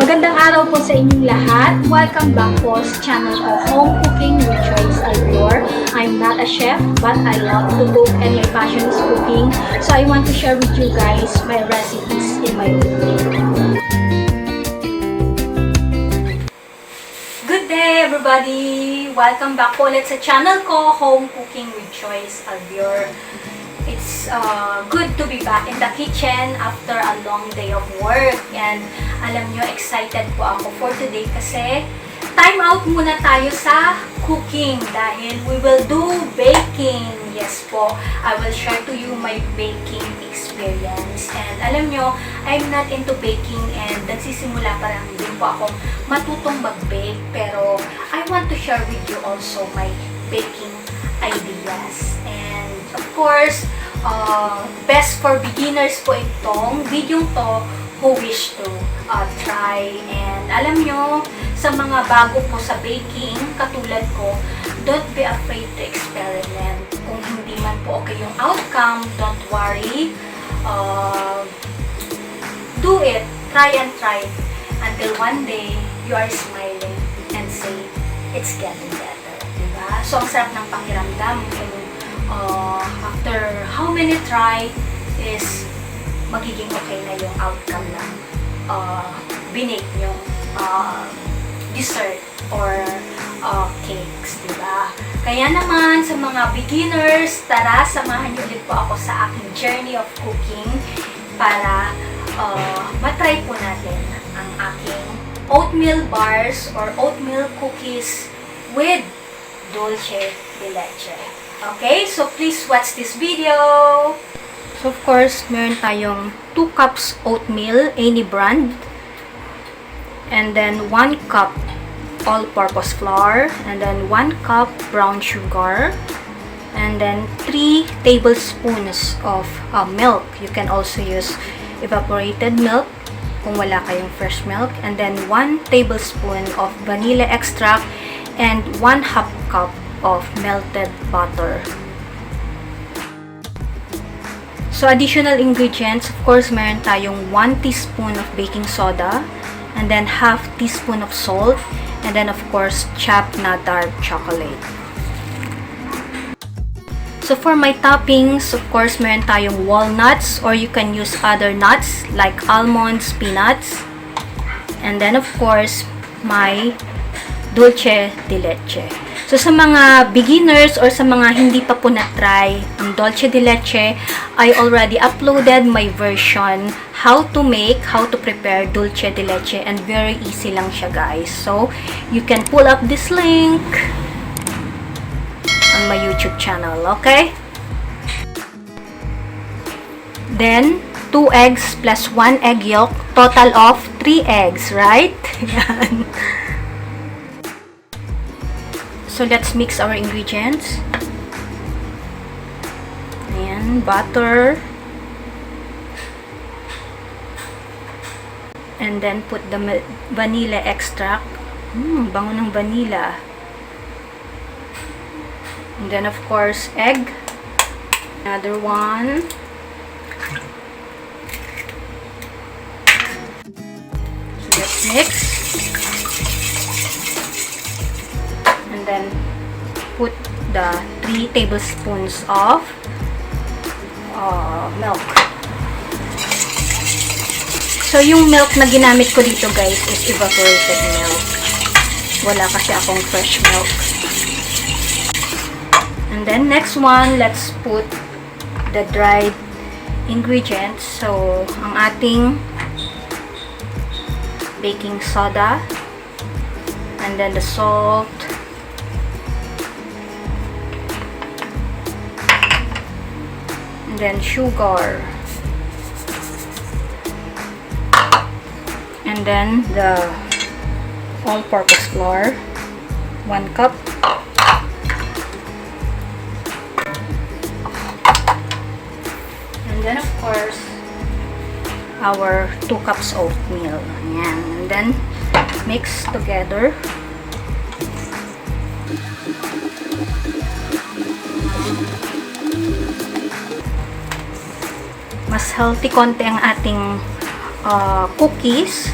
Magandang araw po sa inyong lahat. Welcome back po sa channel ko, Home Cooking with Joyce Alvior. I'm not a chef, but I love to cook and my passion is cooking. So I want to share with you guys my recipes in my cooking. Good day everybody! Welcome back po ulit sa channel ko, Home Cooking with Joyce Alvior. It's good to be back in the kitchen after a long day of work. And alam nyo, excited po ako for today kasi time out muna tayo sa cooking dahil we will do baking. Yes po, I will share to you my baking experience. And alam nyo, I'm not into baking and nagsisimula pa lang din po ako matutong mag-bake. Pero I want to share with you also my baking ideas. And of course, best for beginners po itong video to who wish to try. And alam nyo, sa mga bago po sa baking, katulad ko, don't be afraid to experiment. Kung hindi man po okay yung outcome, don't worry. Do it. Try and try until one day you are smiling and say, it's getting better. Diba? So, ang sarap ng pakiramdam kung after how many try is magiging okay na yung outcome ng binake nyo dessert or cakes, diba? Kaya naman sa mga beginners, tara, samahan nyo ulit po ako sa aking journey of cooking para matry po natin ang aking oatmeal bars or oatmeal cookies with Dulce de Leche. Okay, so please watch this video. So of course, meron tayong 2 cups oatmeal, any brand. And then 1 cup all-purpose flour. And then 1 cup brown sugar. And then 3 tablespoons of milk. You can also use evaporated milk kung wala kayong fresh milk. And then 1 tablespoon of vanilla extract. And 1/2 cup of melted butter. So, additional ingredients, of course, meron tayong 1 teaspoon of baking soda, and then 1/2 teaspoon of salt, and then, of course, chopped na dark chocolate. So, for my toppings, of course, meron tayong walnuts, or you can use other nuts, like almonds, peanuts, and then, of course, my Dulce de Leche. So, sa mga beginners or sa mga hindi pa po na-try ang Dulce de Leche, I already uploaded my version how to prepare Dulce de Leche, and very easy lang siya, guys. So, you can pull up this link on my YouTube channel, okay? Then, 2 eggs plus 1 egg yolk, total of 3 eggs, right? Yan. So, let's mix our ingredients. Ayan, butter. And then, put the vanilla extract. Bango ng vanilla. And then, of course, egg. Another one. So, let's mix. Then put the 3 tablespoons of milk. So yung milk na ginamit ko dito, guys, is evaporated milk. Wala kasi akong fresh milk. And then next one, let's put the dried ingredients. So ang ating baking soda, and then the salt, then sugar, and then the all-purpose flour, 1 cup, and then of course our 2 cups oatmeal. Ayan. And then mix together. Mas healthy konti ang ating cookies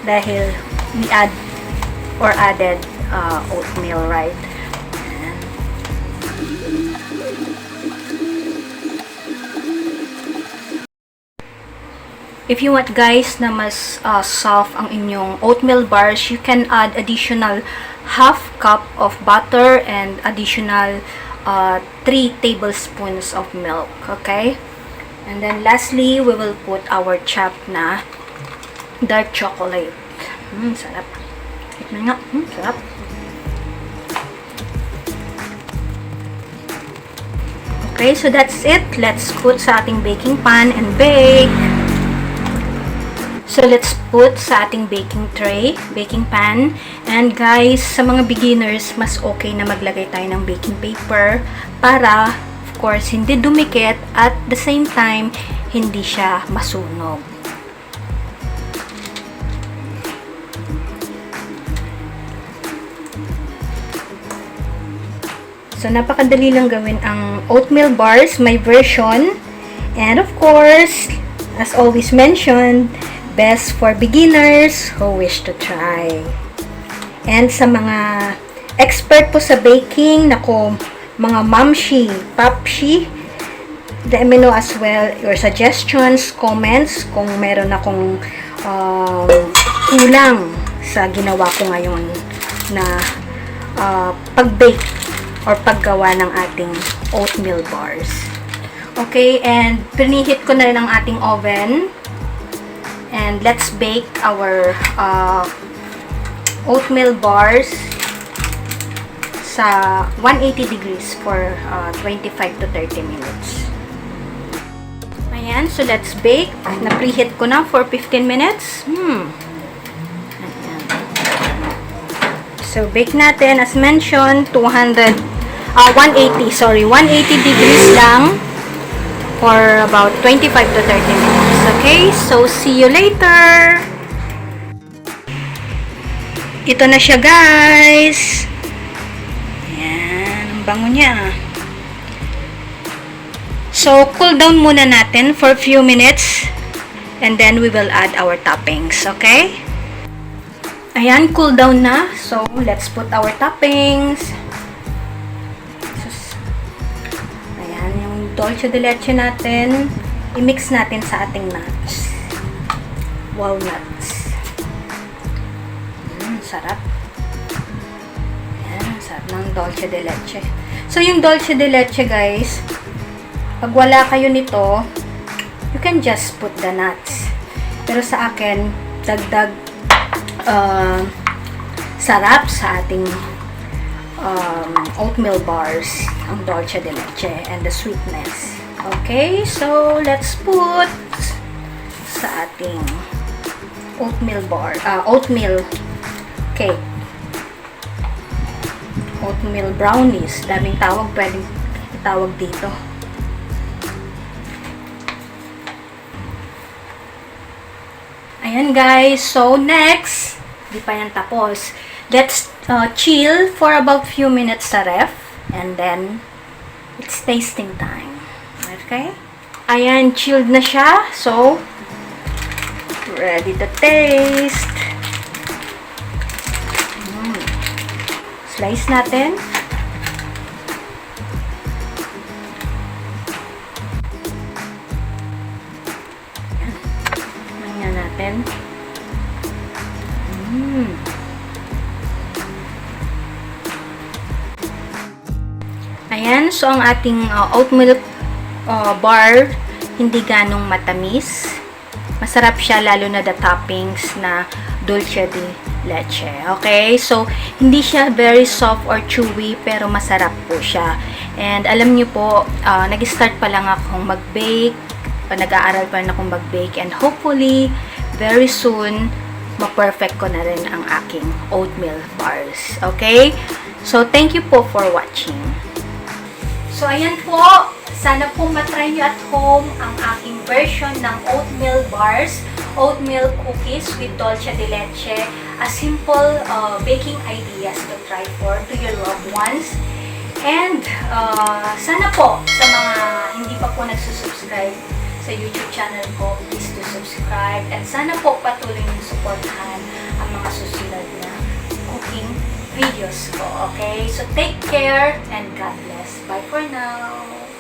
dahil we added oatmeal, right? If you want guys na mas soft ang inyong oatmeal bars, you can add additional half cup of butter and additional 3 tablespoons of milk, okay? And then lastly, we will put our chopped na dark chocolate. Sarap. Tignan nga. Sarap. Okay, so that's it. Let's put sa ating baking pan and bake. So, let's put sa ating baking pan. And guys, sa mga beginners, mas okay na maglagay tayo ng baking paper para, of course, hindi dumikit at the same time, hindi siya masunog. So, napakadali lang gawin ang oatmeal bars, my version. And of course, as always mentioned, best for beginners who wish to try. And sa mga expert po sa baking, nako, mga mamshi, papshi, let me know as well your suggestions, comments, kung meron akong kulang sa ginawa ko ngayon na pag-bake or paggawa ng ating oatmeal bars. Okay, and pinihit ko na rin ang ating oven. And let's bake our oatmeal bars sa 180 degrees for 25 to 30 minutes. Ayan, so let's bake. Na-preheat ko na for 15 minutes. Ayan. So, bake natin, as mentioned, 180 degrees lang for about 25 to 30 minutes. Okay, so see you later. Ito na siya guys. Ayan, ang bango niya. So, cool down muna natin for a few minutes and then we will add our toppings, okay? Ayan, cool down na. So, let's put our toppings. Ayan, yung Dulce de Leche natin. I-mix natin sa ating nuts. Walnuts. Sarap. Ayan, sarap ng Dulce de Leche. So, yung Dulce de Leche, guys, pag wala kayo nito, you can just put the nuts. Pero sa akin, dagdag sarap sa ating oatmeal bars, ang Dulce de Leche and the sweetness. Okay, so let's put sa ating oatmeal bar, oatmeal cake, oatmeal brownies, daming tawag pwedeng itawag dito. Ayan guys, so next, di pa yan tapos. Let's chill for about few minutes sa ref and then it's tasting time. Okay? Ayan, chilled na siya. So, ready to taste. Slice natin. Ayan natin. Ayan, so ang ating oatmeal bar, hindi ganong matamis. Masarap siya, lalo na the toppings na Dulce de Leche. Okay? So, hindi siya very soft or chewy, pero masarap po siya. And alam niyo po, nag-start pa lang akong mag-bake, nag-aaral pa rin akong mag-bake, and hopefully, very soon, ma-perfect ko na rin ang aking oatmeal bars. Okay? So, thank you po for watching. So, ayan po. Sana po matry nyo at home ang aking version ng oatmeal bars, oatmeal cookies with Dulce de Leche. A simple baking ideas to try to your loved ones. And sana po sa mga hindi pa po nagsusubscribe sa YouTube channel ko, please to subscribe. And sana po patuloy niyong supportahan ang mga susunod na cooking videos ko. Okay? So take care and God bless. Bye for now!